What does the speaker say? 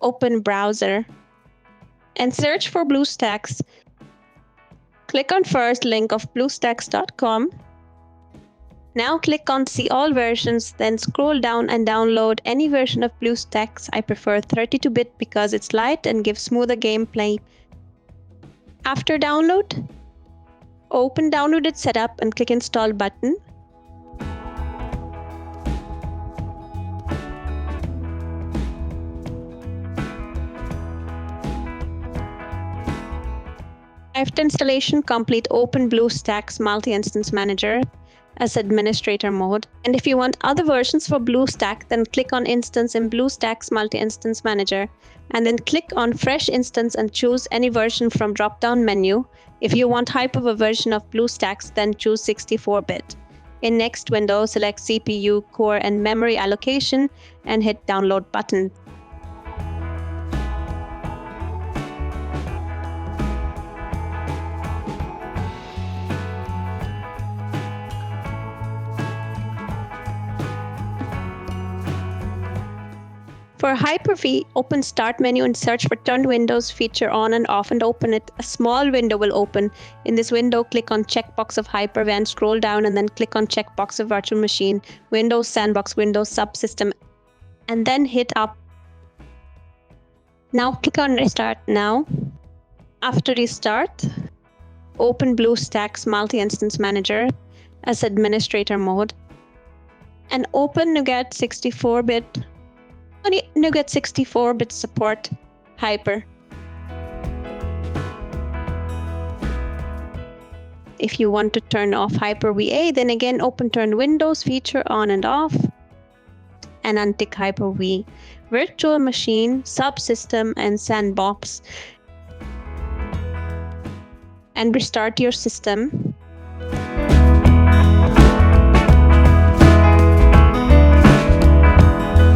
open browser and search for Bluestacks. Click on first link of bluestacks.com. Now click on See All Versions, then scroll down and download any version of Bluestacks. I prefer 32-bit because it's light and gives smoother gameplay. After download, open Downloaded Setup and click Install button. After installation complete, open Bluestacks Multi-Instance Manager as administrator mode. And if you want other versions for Bluestack, then click on Instance in Bluestacks Multi-Instance Manager, and then click on Fresh Instance and choose any version from drop-down menu. If you want Hyper version of Bluestacks, then choose 64-bit. In next window, select CPU, core, and memory allocation and hit Download button. For Hyper-V, open Start menu and search for Turn Windows feature on and off and open it. A small window will open. In this window, click on checkbox of Hyper-V and scroll down and then click on checkbox of Virtual Machine, Windows Sandbox, Windows Subsystem, and then hit up. Now click on Restart Now. After restart, open Bluestacks Multi-Instance Manager as administrator mode and open NuGet 64-bit. NuGet 64-bit support Hyper. If you want to turn off Hyper-VA, then again open Turn Windows feature on and off and untick Hyper-V, Virtual Machine, Subsystem, and Sandbox. And restart your system.